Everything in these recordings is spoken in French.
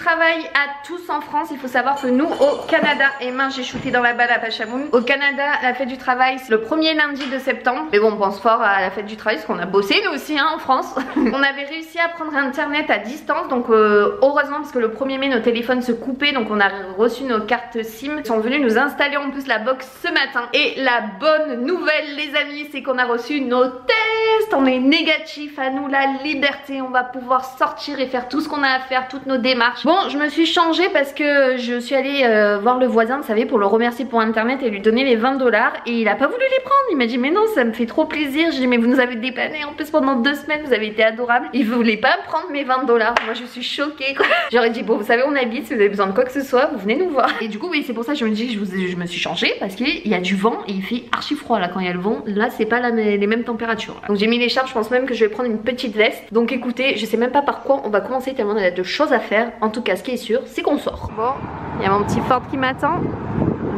travail à tous en France. Il faut savoir que nous au Canada, et mince j'ai shooté dans la balle à Pachamoun. Au Canada, la fête du travail c'est le premier lundi de septembre. Mais bon, on pense fort à la fête du travail parce qu'on a bossé nous aussi hein, en France. On avait réussi à prendre internet à distance. Donc heureusement parce que le 1er mai nos téléphones se coupaient. Donc on a reçu nos cartes SIM. Ils sont venus nous installer en plus la box ce matin. Et la bonne nouvelle les amis, c'est qu'on a reçu nos tests. On est négatif, à nous la liberté. On va pouvoir sortir et faire tout ce qu'on a à faire, toutes nos démarches. Bon, je me suis changée parce que je suis allée voir le voisin, vous savez, pour le remercier pour internet et lui donner les 20 $. Et il a pas voulu les prendre. Il m'a dit mais non, ça me fait trop plaisir. J'ai dit mais vous nous avez dépanné en plus pendant 2 semaines, vous avez été adorable. Il voulait pas prendre mes 20 $. Moi je suis choquée quoi. J'aurais dit bon vous savez on habite, si vous avez besoin de quoi que ce soit, vous venez nous voir. Et du coup oui c'est pour ça que je me dis que je me suis changée parce qu'il y a du vent et il fait archi froid là quand il y a le vent. Là c'est pas les mêmes températures là. Donc j'ai mis l'écharpe, je pense même que je vais prendre une petite veste. Donc écoutez, je sais même pas par quoi on va commencer tellement on a de choses à faire. En tout cas ce qui est sûr c'est qu'on sort. Bon, il y a mon petit Ford qui m'attend.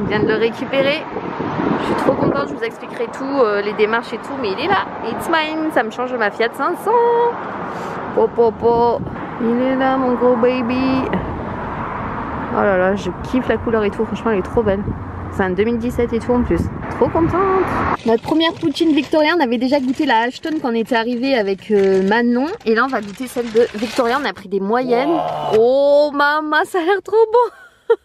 On vient de le récupérer. Je suis trop contente, je vous expliquerai tout, les démarches et tout, mais il est là. It's mine, ça me change de ma Fiat 500. Oh. Il est là mon gros baby. Oh là là, je kiffe la couleur et tout, franchement elle est trop belle. C'est un 2017 et tout en plus. Trop contente. Notre première poutine Victoria, on avait déjà goûté la Ashton quand on était arrivé avec Manon. Et là on va goûter celle de Victoria, on a pris des moyennes. Wow. Oh maman, ça a l'air trop beau.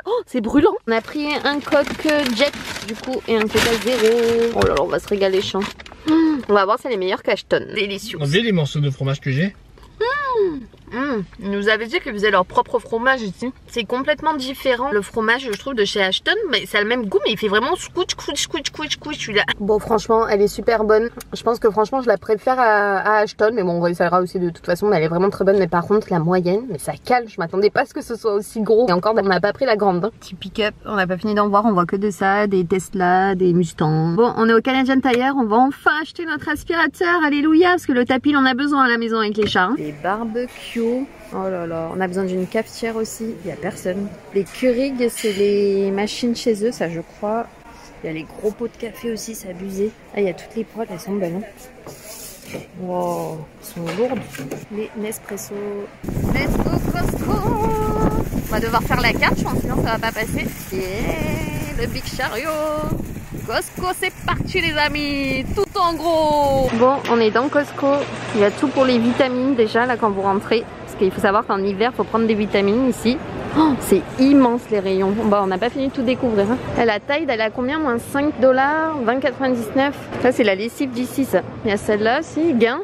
Oh, c'est brûlant. On a pris un coque jet du coup et un coca zéro. Oh là là, on va se régaler champ. On va voir si elle est meilleure qu'Ashton. Délicieux. Vous avez les morceaux de fromage que j'ai? Ils nous avaient dit qu'ils faisaient leur propre fromage ici. C'est complètement différent le fromage je trouve de chez Ashton. Mais ça a le même goût mais il fait vraiment squouch celui-là. Bon franchement elle est super bonne. Je pense que franchement je la préfère à Ashton. Mais bon on essaiera aussi de toute façon. Mais elle est vraiment très bonne. Mais par contre la moyenne, mais ça cale. Je m'attendais pas à ce que ce soit aussi gros. Et encore on n'a pas pris la grande. Petit pick-up, on n'a pas fini d'en voir. On voit que de ça, des Tesla, des Mustang. Bon on est au Canadian Tire. On va enfin acheter notre aspirateur. Alléluia. Parce que le tapis il en a besoin à la maison avec les chats. Les barbecues. Oh là là, on a besoin d'une cafetière aussi, il n'y a personne. Les Keurig, c'est les machines chez eux, ça je crois. Il y a les gros pots de café aussi, c'est abusé. Ah, il y a toutes les poêles, elles sont belles. Hein. Wow, elles sont lourdes. Les Nespresso. Let's go Costco. On va devoir faire la carte, je pense, sinon ça va pas passer. Yeah, le Big Chariot. Costco, c'est parti les amis, tout en gros. Bon, on est dans Costco. Il y a tout pour les vitamines déjà là quand vous rentrez. Parce qu'il faut savoir qu'en hiver, il faut prendre des vitamines ici. Oh, c'est immense les rayons. Bon, on n'a pas fini de tout découvrir. Hein. La taille, elle a combien? Moins 5 $, 20,99. Ça, c'est la lessive d'ici, ça. Il y a celle-là aussi, gain.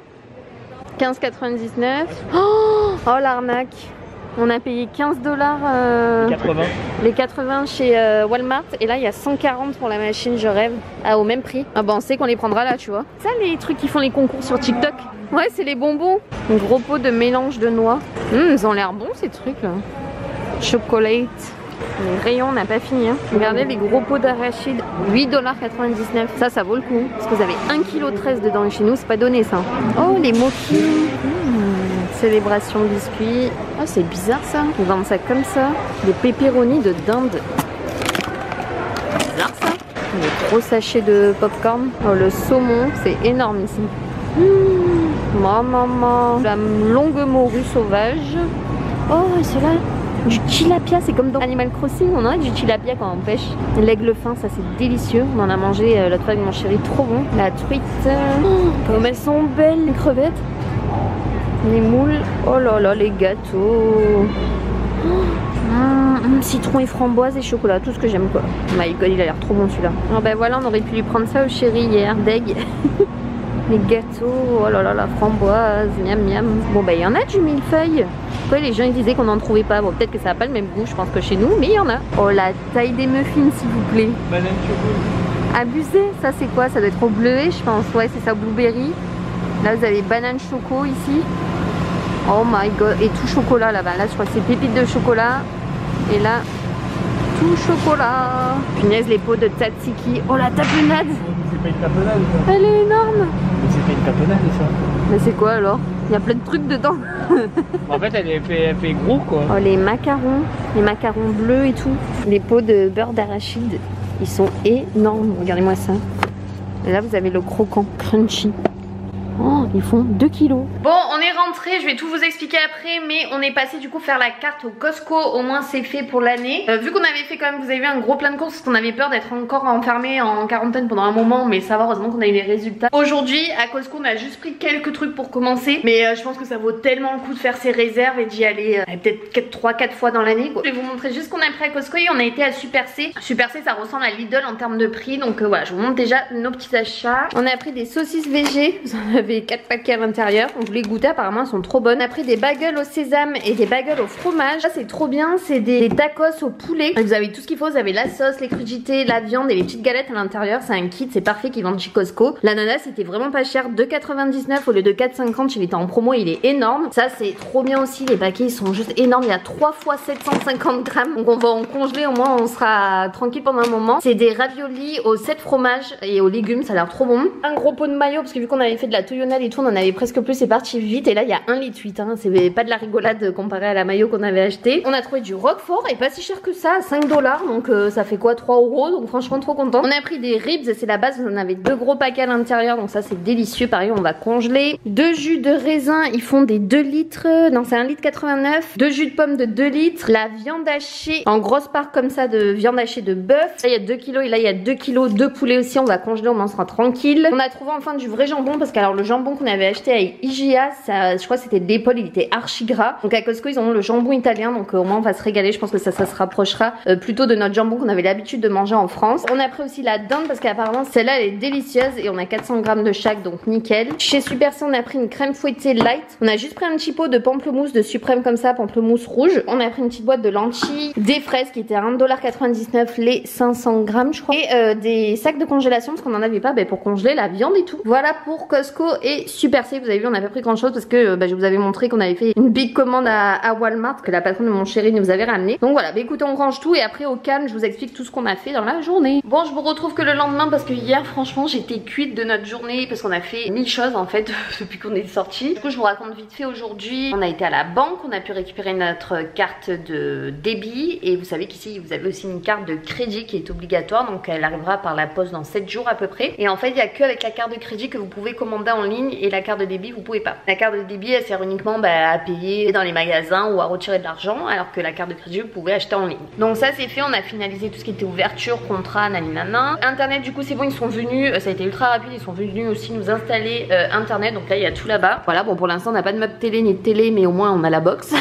15,99. Oh, l'arnaque. On a payé 15 $. 80. Les 80 chez Walmart. Et là, il y a 140 pour la machine, je rêve. Ah, au même prix. Ah, bon, on sait qu'on les prendra là, tu vois. Ça, les trucs qui font les concours sur TikTok. Ouais, c'est les bonbons. Un gros pot de mélange de noix. Ils ont l'air bons, ces trucs là. Chocolate. Les rayons, on n'a pas fini. Hein. Regardez les gros pots d'arachide. 8,99 $. Ça vaut le coup. Parce que vous avez 1,13 kg dedans. Et chez nous, c'est pas donné ça. Oh, les moquis. Célébration biscuits. Oh, c'est bizarre ça. Ils vendent ça comme ça. Des pepperoni de dinde. Bizarre ça. Les gros sachets de popcorn. Oh, le saumon, c'est énorme ici. Maman. La longue morue sauvage. Oh, c'est là. Du tilapia, c'est comme dans Animal Crossing, on en a du tilapia quand on pêche. L'aigle fin, ça c'est délicieux. On en a mangé l'autre fois avec mon chéri, trop bon. La truite. Oh, comme elles sont belles les crevettes. Les moules, oh là là, les gâteaux. Citron et framboise et chocolat, tout ce que j'aime quoi. My god, il a l'air trop bon celui-là. Alors ben voilà, on aurait pu lui prendre ça au chéri hier, deg. Les gâteaux, oh là là, la framboise, miam miam. Bon ben il y en a du millefeuille. Pourquoi les gens ils disaient qu'on n'en trouvait pas? Bon peut-être que ça n'a pas le même goût, je pense que chez nous, mais il y en a. Oh la taille des muffins s'il vous plaît. Banane chocolat. Abusé, ça c'est quoi? Ça doit être au bleuet je pense, ouais c'est ça, blueberry. Là vous avez banane choco ici. Oh my god, et tout chocolat là-bas. Là je crois que c'est pépites de chocolat. Et là, tout chocolat. Punaise, les pots de tzatziki. Oh la tapenade. C'est pas une tapenade ça. Elle est énorme. C'est pas une tapenade ça. Mais c'est quoi alors? Il y a plein de trucs dedans. En fait elle fait gros quoi. Oh les macarons bleus et tout. Les pots de beurre d'arachide, ils sont énormes. Regardez-moi ça. Et là vous avez le croquant, crunchy. Oh, ils font 2 kilos. Bon, on est rentré rentrée, je vais tout vous expliquer après, mais on est passé du coup faire la carte au Costco, au moins c'est fait pour l'année. Vu qu'on avait fait quand même, vous avez vu, un gros plein de courses, parce qu'on avait peur d'être encore enfermé en quarantaine pendant un moment, mais ça va, heureusement qu'on a eu les résultats. Aujourd'hui à Costco on a juste pris quelques trucs pour commencer, mais je pense que ça vaut tellement le coup de faire ses réserves et d'y aller peut-être 3-4 fois dans l'année. Je vais vous montrer juste ce qu'on a pris à Costco et on a été à Super C. Super C ça ressemble à Lidl en termes de prix, donc voilà, je vous montre déjà nos petits achats. On a pris des saucisses végé, vous en avez 4 paquets à l'intérieur, on voulait goûter, apparemment elles sont trop bonnes. On a pris des bagels au sésame et des bagels au fromage, ça c'est trop bien, c'est des tacos au poulet. Vous avez tout ce qu'il faut, vous avez la sauce, les crudités, la viande et les petites galettes à l'intérieur, c'est un kit, c'est parfait qu'ils vendent chez Costco. L'ananas c'était vraiment pas cher, 2,99 au lieu de 4,50, il était en promo, il est énorme. Ça c'est trop bien aussi, les paquets ils sont juste énormes, il y a 3 fois 750 grammes, donc on va en congeler, au moins on sera tranquille pendant un moment. C'est des raviolis aux 7 fromages et aux légumes, ça a l'air trop bon. Un gros pot de mayo, parce que vu qu'on avait fait de la toyonnade et tout, on en avait presque plus, c'est parti vite. Et là il y a 1,8 litre, hein. C'est pas de la rigolade comparé à la mayo qu'on avait acheté. On a trouvé du roquefort et pas si cher que ça, 5 $, donc ça fait quoi, 3 €, donc franchement trop content. On a pris des ribs, c'est la base, on avait 2 gros paquets à l'intérieur, donc ça c'est délicieux, pareil on va congeler. 2 jus de raisin, ils font des 2 litres, non c'est 1,89 litre. 2 jus de pommes de 2 litres, la viande hachée en grosse part comme ça de viande hachée de bœuf. Là il y a 2 kilos et là il y a 2 kilos de poulet aussi, on va congeler, on en sera tranquille. On a trouvé enfin du vrai jambon, parce que alors le jambon qu'on avait acheté à IGA, ça, je crois que c'était de l'épaule, il était archi gras. Donc à Costco ils ont le jambon italien, donc au moins on va se régaler, je pense que ça se rapprochera plutôt de notre jambon qu'on avait l'habitude de manger en France. On a pris aussi la dinde parce qu'apparemment celle-là elle est délicieuse et on a 400 grammes de chaque, donc nickel. Chez Super C on a pris une crème fouettée light, on a juste pris un petit pot de pamplemousse de Suprême comme ça, pamplemousse rouge. On a pris une petite boîte de lentilles, des fraises qui étaient à 1,99 $ les 500 grammes je crois, et des sacs de congélation parce qu'on en avait pas pour congeler la viande et tout. Voilà pour Costco et Super C. Vous avez vu on n'a pas pris grand chose parce que je vous avais montré qu'on avait fait une big commande à Walmart que la patronne de mon chéri nous avait ramené. Donc voilà, écoutez, on range tout et après au calme je vous explique tout ce qu'on a fait dans la journée. Bon, je vous retrouve que le lendemain parce que hier franchement j'étais cuite de notre journée parce qu'on a fait 1000 choses en fait depuis qu'on est sorti. Du coup je vous raconte vite fait aujourd'hui. On a été à la banque, on a pu récupérer notre carte de débit et vous savez qu'ici vous avez aussi une carte de crédit qui est obligatoire, donc elle arrivera par la poste dans 7 jours à peu près. Et en fait il n'y a que avec la carte de crédit que vous pouvez commander en ligne et la carte de débit vous pouvez pas. La carte de débit elle sert uniquement à payer dans les magasins ou à retirer de l'argent, alors que la carte de crédit vous pouvez acheter en ligne. Donc ça c'est fait, on a finalisé tout ce qui était ouverture, contrat, naninana. Internet du coup c'est bon, ils sont venus, ça a été ultra rapide, ils sont venus aussi nous installer internet, donc là il y a tout là-bas. Voilà, bon pour l'instant on n'a pas de meuble télé ni de télé, mais au moins on a la box.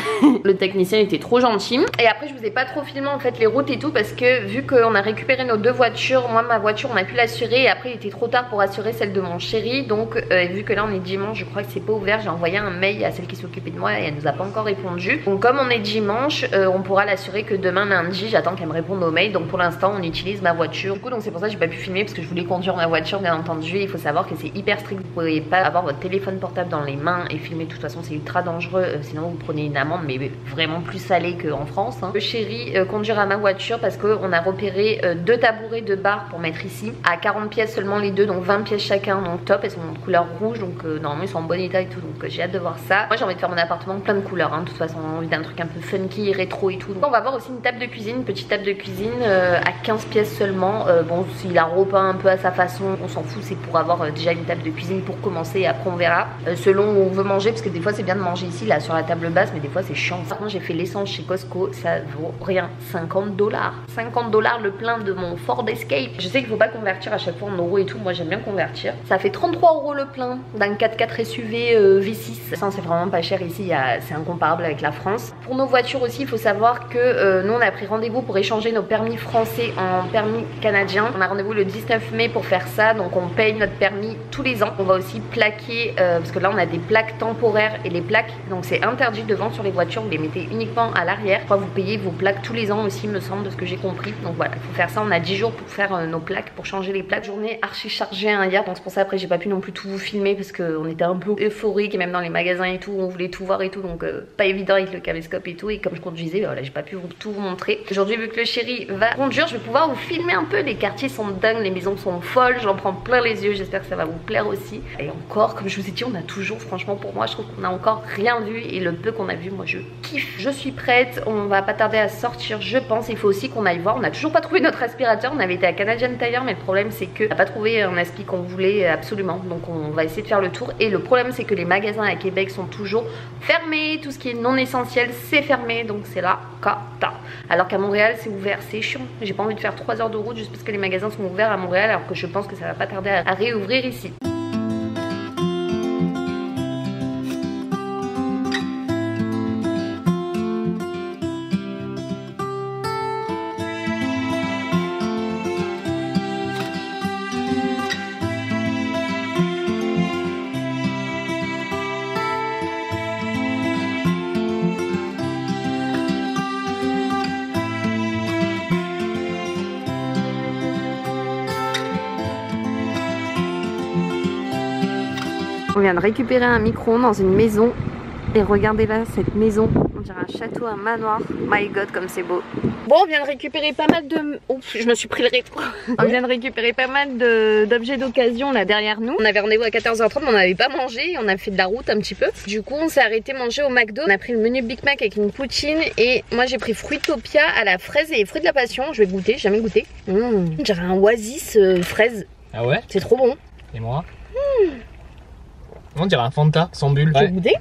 Le technicien était trop gentil. Et après je vous ai pas trop filmé en fait les routes et tout parce que vu qu'on a récupéré nos 2 voitures, moi ma voiture on a pu l'assurer et après il était trop tard pour assurer celle de mon chéri, donc vu que là on est dimanche, je crois que c'est pas ouvert, j'ai envoyé un mail à celle qui s'occupait de moi et elle nous a pas encore répondu. Donc comme on est dimanche, on pourra l'assurer que demain lundi, j'attends qu'elle me réponde au mail. Donc pour l'instant on utilise ma voiture. Du coup donc c'est pour ça que j'ai pas pu filmer parce que je voulais conduire ma voiture bien entendu. Il faut savoir que c'est hyper strict, vous pouvez pas avoir votre téléphone portable dans les mains et filmer, de toute façon c'est ultra dangereux, sinon vous prenez une amende mais vraiment plus salée qu'en France. Le chéri conduira ma voiture parce qu'on a repéré 2 tabourets de bar pour mettre ici à 40 pièces seulement les deux, donc 20 pièces chacun, donc top. Elles sont de couleur rouge, donc normalement ils sont en bon état et tout, donc j'ai hâte de voir ça. Moi j'ai envie de faire mon appartement plein de couleurs, de toute façon j'ai envie d'un truc un peu funky, rétro et tout. Donc on va voir aussi une table de cuisine, une petite table de cuisine à 15 pièces seulement. Bon s'il la repeint un peu à sa façon, on s'en fout, c'est pour avoir déjà une table de cuisine pour commencer et après on verra selon où on veut manger, parce que des fois c'est bien de manger ici là sur la table basse, mais des fois c'est chiant. Par contre j'ai fait l'essence chez Costco, ça vaut rien, 50 $. 50 $ le plein de mon Ford Escape. Je sais qu'il faut pas convertir à chaque fois en euros et tout, moi j'aime bien convertir. Ça fait 33 € le plein d'un 4x4 SUV V6. Ça c'est vraiment pas cher ici, c'est incomparable avec la France. Pour nos voitures aussi, il faut savoir que nous on a pris rendez-vous pour échanger nos permis français en permis canadien. On a rendez-vous le 19 mai pour faire ça, donc on paye notre permis tous les ans. On va aussi plaquer, parce que là on a des plaques temporaires et les plaques, donc c'est interdit devant sur les voitures, vous les mettez uniquement à l'arrière. Vous payez vos plaques tous les ans aussi, me semble, de ce que j'ai compris. Donc voilà, il faut faire ça, on a 10 jours pour faire nos plaques, pour changer les plaques. Journée archi chargée hier, donc c'est pour ça après j'ai pas pu non plus tout vous filmer parce qu'on était un peu euphorique et même dans les magasins et tout, on voulait tout voir et tout, donc pas évident avec le caméscope et tout. Et comme je conduisais, voilà, j'ai pas pu tout vous montrer. Aujourd'hui vu que le chéri va conduire, je vais pouvoir vous filmer un peu. Les quartiers sont dingues, les maisons sont folles, j'en prends plein les yeux, j'espère que ça va vous plaire aussi. Et encore, comme je vous ai dit, on a toujours, franchement pour moi je trouve qu'on a encore rien vu, et le peu qu'on a vu, moi je kiffe. Je suis prête, on va pas tarder à sortir je pense. Il faut aussi qu'on aille voir, on n'a toujours pas trouvé notre aspirateur. On avait été à Canadian Tire, mais le problème c'est qu'on n'a pas trouvé un aspi qu'on voulait absolument, donc on va essayer de faire le tour. Et le problème c'est que les magasins à Québec sont toujours fermés. Tout ce qui est non essentiel c'est fermé, donc c'est la cata. Alors qu'à Montréal c'est ouvert, c'est chiant. J'ai pas envie de faire 3 heures de route juste parce que les magasins sont ouverts à Montréal, alors que je pense que ça va pas tarder à réouvrir ici. On vient de récupérer un micro dans une maison. Et regardez là, cette maison, on dirait un château, un manoir. My god, comme c'est beau. Bon, on vient de récupérer pas mal de... Oups, je me suis pris le rétro. On vient de récupérer pas mal d'objets d'occasion là derrière nous. On avait rendez-vous à 14h30, mais on n'avait pas mangé. On a fait de la route un petit peu. Du coup, on s'est arrêté manger au McDo. On a pris le menu Big Mac avec une poutine. Et moi, j'ai pris Fruitopia à la fraise et fruits de la passion. Je vais goûter, j'ai jamais goûté. On dirait un oasis fraise. Ah ouais? C'est trop bon. Et moi? On dirait un Fanta sans bulle. Tu veux goûter?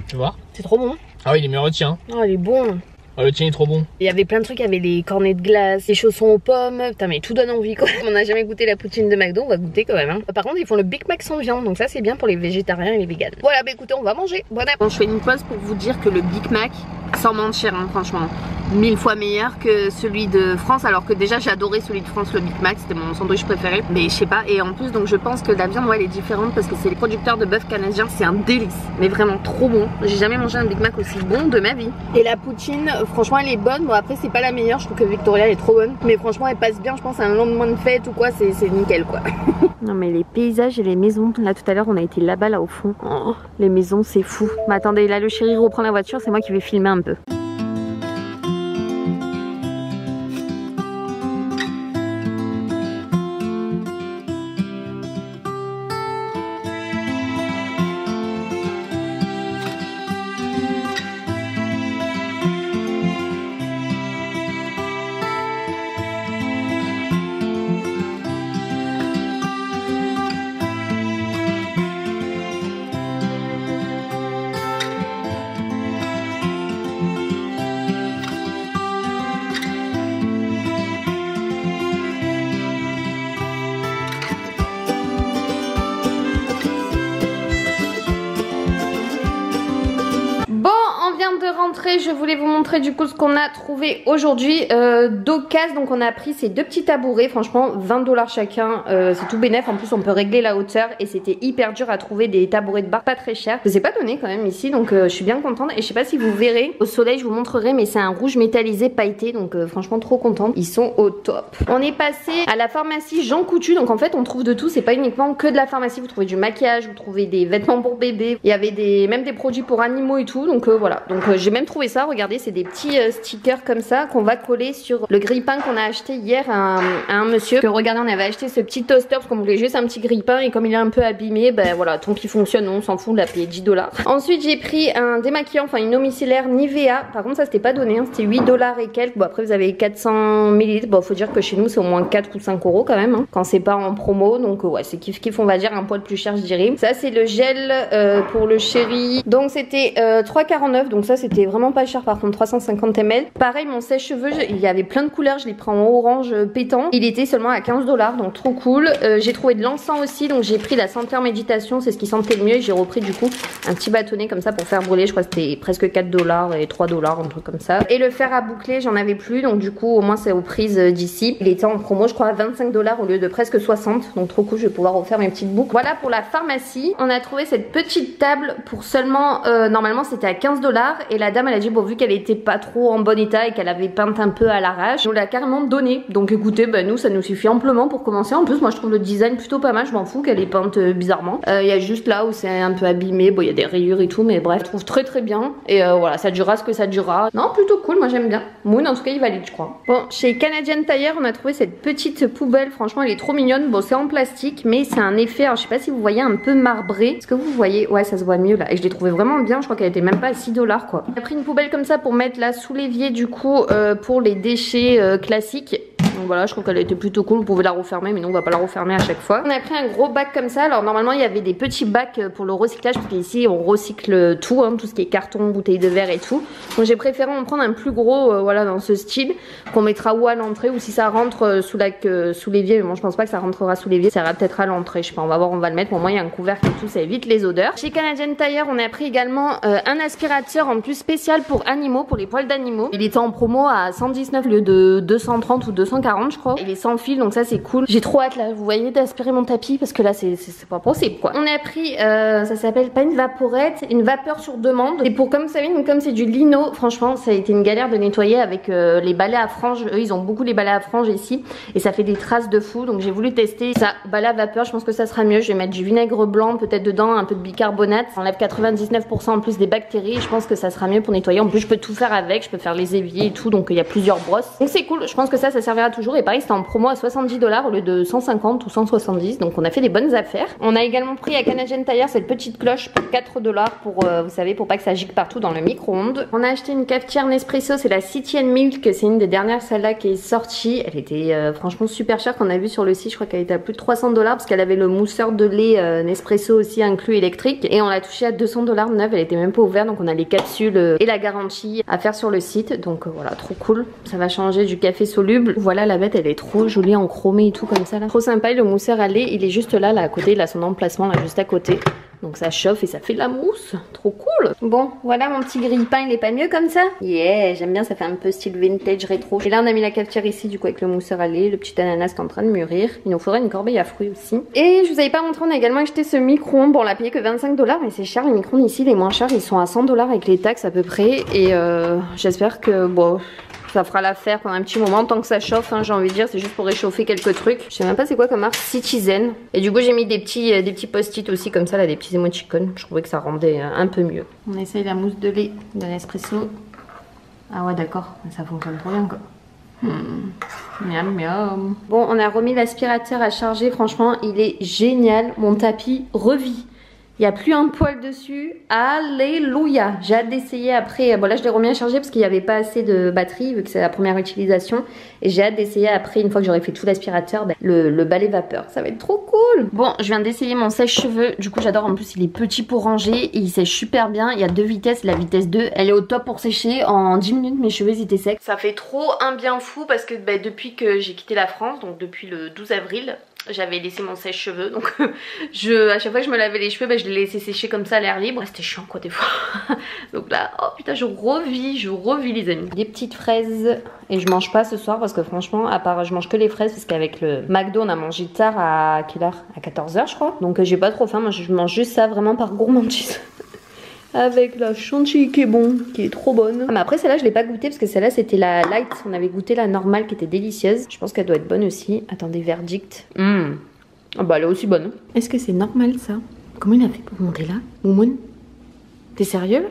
Tu vois? C'est trop bon. Ah oui, il est meilleur le tien. Oh, il est bon. Ah, le tien est trop bon. Il y avait plein de trucs, il y avait les cornets de glace, les chaussons aux pommes. Putain, mais tout donne envie quoi. On n'a jamais goûté la poutine de McDo, on va goûter quand même. Hein. Par contre, ils font le Big Mac sans viande, donc ça c'est bien pour les végétariens et les véganes. Voilà, bah écoutez, on va manger. Voilà. Bon, je fais une pause pour vous dire que le Big Mac, sans mentir, hein, franchement, 1000 fois meilleur que celui de France. Alors que déjà, j'ai adoré celui de France, le Big Mac, c'était mon sandwich préféré. Mais je sais pas, et en plus, donc je pense que la viande, ouais, elle est différente parce que c'est les producteurs de bœuf canadien. C'est un délice, mais vraiment trop bon. J'ai jamais mangé un Big Mac aussi bon de ma vie. Et la poutine, franchement, elle est bonne. Bon, après, c'est pas la meilleure, je trouve que Victoria est trop bonne. Mais franchement, elle passe bien, je pense, à un lendemain de fête ou quoi, c'est nickel quoi. Non, mais les paysages et les maisons, là tout à l'heure, on a été là-bas, là au fond. Oh, les maisons, c'est fou. Mais attendez, là, le chéri reprend la voiture, c'est moi qui vais filmer un peu. De rentrer, je voulais vous montrer du coup ce qu'on a trouvé aujourd'hui d'occasion. Donc on a pris ces deux petits tabourets, franchement 20$ chacun, c'est tout bénef. En plus on peut régler la hauteur et c'était hyper dur à trouver des tabourets de bar pas très chers. Je les ai pas donné quand même ici, donc je suis bien contente. Et je sais pas si vous verrez au soleil, je vous montrerai, mais c'est un rouge métallisé pailleté, donc franchement trop contente. Ils sont au top. On est passé à la pharmacie Jean Coutu, donc en fait on trouve de tout, c'est pas uniquement que de la pharmacie. Vous trouvez du maquillage, vous trouvez des vêtements pour bébé, il y avait même des produits pour animaux et tout, donc voilà. Donc j'ai même trouvé ça, regardez, c'est des petits stickers comme ça qu'on va coller sur le grille-pain qu'on a acheté hier à un monsieur. Que regardez, on avait acheté ce petit toaster parce qu'on voulait juste un petit grille-pain et comme il est un peu abîmé, ben voilà, tant qu'il fonctionne, on s'en fout, on l'a payé 10$. Ensuite j'ai pris un démaquillant, enfin une eau micellaire Nivea. Par contre ça c'était pas donné, hein, c'était 8$ et quelques. Bon après vous avez 400 ml, bon faut dire que chez nous c'est au moins 4 ou 5€ quand même, hein, quand c'est pas en promo. Donc ouais, c'est kiff kiff, on va dire un poil plus cher je dirais. Ça c'est le gel pour le chéri, donc c'était 3,49$, donc ça c'était vraiment pas cher par contre, 350 ml. Pareil mon sèche-cheveux, il y avait plein de couleurs, je l'ai pris en orange pétant, il était seulement à 15$, donc trop cool. J'ai trouvé de l'encens aussi, donc j'ai pris la senteur méditation, c'est ce qui sentait le mieux. J'ai repris du coup un petit bâtonnet comme ça pour faire brûler, je crois que c'était presque 4$ et 3$, un truc comme ça. Et le fer à boucler j'en avais plus, donc du coup au moins c'est aux prises d'ici. Il était en promo je crois à 25$ au lieu de presque 60$, donc trop cool, je vais pouvoir refaire mes petites boucles. Voilà pour la pharmacie. On a trouvé cette petite table pour seulement, normalement c'était à 15$, et la dame elle a dit bon vu qu'elle était pas trop en bon état et qu'elle avait peint un peu à l'arrache, on l'a carrément donné. Donc écoutez, bah, nous ça nous suffit amplement pour commencer. En plus moi je trouve le design plutôt pas mal, je m'en fous qu'elle est peinte bizarrement. Il y a juste là où c'est un peu abîmé, bon il y a des rayures et tout, mais bref, je trouve très très bien. Et voilà, ça durera ce que ça durera. Non, plutôt cool, moi j'aime bien. Moon en tout cas il valide je crois. Bon, chez Canadian Tire on a trouvé cette petite poubelle, franchement elle est trop mignonne. Bon c'est en plastique mais c'est un effet, alors je sais pas si vous voyez, un peu marbré. Est-ce que vous voyez? Ouais ça se voit mieux là. Et je l'ai trouvé vraiment bien, je crois qu'elle était même pas à 6$ quoi. J'ai pris une poubelle comme ça pour mettre là sous l'évier du coup pour les déchets classiques. Donc voilà, je trouve qu'elle était plutôt cool. Vous pouvez la refermer, mais nous on va pas la refermer à chaque fois. On a pris un gros bac comme ça. Alors normalement il y avait des petits bacs pour le recyclage, parce qu'ici on recycle tout, hein, tout ce qui est carton, bouteilles de verre et tout. Donc j'ai préféré en prendre un plus gros, voilà, dans ce style, qu'on mettra ou à l'entrée, ou si ça rentre sous l'évier. Mais bon, je pense pas que ça rentrera sous l'évier, ça ira peut-être à l'entrée. Je sais pas, on va voir, on va le mettre. Pour moi il y a un couvercle et tout, ça évite les odeurs. Chez Canadian Tire, on a pris également un aspirateur en plus spécial pour animaux, pour les poils d'animaux. Il était en promo à 119 au lieu de 230 ou 240 je crois. Il est sans fil, donc ça c'est cool. J'ai trop hâte là, vous voyez, d'aspirer mon tapis, parce que là c'est pas possible quoi. On a pris, ça s'appelle pas une vaporette, une vapeur sur demande. Et pour, comme vous savez, comme c'est du lino, franchement ça a été une galère de nettoyer avec les balais à franges. Eux ils ont beaucoup les balais à franges ici, et ça fait des traces de fou. Donc j'ai voulu tester ça, balai à vapeur, je pense que ça sera mieux. Je vais mettre du vinaigre blanc peut-être dedans, un peu de bicarbonate. Ça enlève 99% en plus des bactéries. Je pense que ça sera mieux pour nettoyer. En plus je peux tout faire avec, je peux faire les éviers et tout, donc il y a plusieurs brosses. Donc c'est cool, je pense que ça servira toujours. Et pareil, c'était en promo à 70 $ au lieu de 150 ou 170, donc on a fait des bonnes affaires. On a également pris à Canadian Tire cette petite cloche pour 4 $ pour, vous savez, pour pas que ça gicle partout dans le micro-ondes. On a acheté une cafetière Nespresso, c'est la City & Milk, c'est une des dernières celle-là qui est sortie. Elle était franchement super chère qu'on a vu sur le site, je crois qu'elle était à plus de 300 $ parce qu'elle avait le mousseur de lait Nespresso aussi inclus électrique, et on l'a touché à 200 $ neuve, elle était même pas ouverte, donc on a les capsules et la garantie à faire sur le site. Donc voilà, trop cool, ça va changer du café soluble. Voilà, la bête elle est trop jolie en chromé et tout comme ça là, trop sympa. Et le mousseur à lait il est juste là, à côté, il a son emplacement là juste à côté, donc ça chauffe et ça fait de la mousse, trop cool. Bon voilà, mon petit grille-pain il est pas mieux comme ça. Yeah, j'aime bien, ça fait un peu style vintage rétro. Et là on a mis la cafetière ici du coup avec le mousseur à lait, le petit ananas qui est en train de mûrir. Il nous faudrait une corbeille à fruits aussi. Et je vous avais pas montré, on a également acheté ce micro-ondes. Bon on l'a payé que 25 $, mais c'est cher les micro-ondes ici, les moins chers ils sont à 100 $ avec les taxes à peu près. Et j'espère que bon, ça fera l'affaire pendant un petit moment, tant que ça chauffe, hein, j'ai envie de dire, c'est juste pour réchauffer quelques trucs. Je sais même pas c'est quoi comme marque, Citizen. Et du coup j'ai mis des petits post-it aussi comme ça là, des petits émoticônes. Je trouvais que ça rendait un peu mieux. On essaye la mousse de lait de Nespresso. Ah ouais d'accord, ça fonctionne trop bien quoi. Miam miam. Bon, on a remis l'aspirateur à charger, franchement il est génial, mon tapis revit. Il n'y a plus un poil dessus. Alléluia. J'ai hâte d'essayer après. Bon là je l'ai remis à charger parce qu'il n'y avait pas assez de batterie vu que c'est la première utilisation. Et j'ai hâte d'essayer après, une fois que j'aurai fait tout l'aspirateur, le balai vapeur. Ça va être trop cool. Bon, je viens d'essayer mon sèche-cheveux. Du coup j'adore, en plus il est petit pour ranger et il sèche super bien. Il y a 2 vitesses, la vitesse 2 elle est au top pour sécher. En 10 minutes mes cheveux étaient secs. Ça fait trop un bien fou parce que depuis que j'ai quitté la France, donc depuis le 12 avril, j'avais laissé mon sèche-cheveux, donc à chaque fois que je me lavais les cheveux, je les laissais sécher comme ça à l'air libre. C'était chiant quoi des fois. Donc là, oh putain, je revis les amis. Des petites fraises, et je mange pas ce soir parce que franchement, à part je mange que les fraises parce qu'avec le McDo on a mangé tard à quelle heure? À 14 h je crois. Donc j'ai pas trop faim, moi je mange juste ça vraiment par gourmandise. Avec la chantilly qui est bon, qui est trop bonne. Ah, mais après celle-là je l'ai pas goûtée parce que celle-là c'était la light. On avait goûté la normale qui était délicieuse. Je pense qu'elle doit être bonne aussi. Attendez, verdict. Ah bah elle est aussi bonne. Est-ce que c'est normal ça? Comment il a fait pour monter là? Moumoun? T'es sérieux?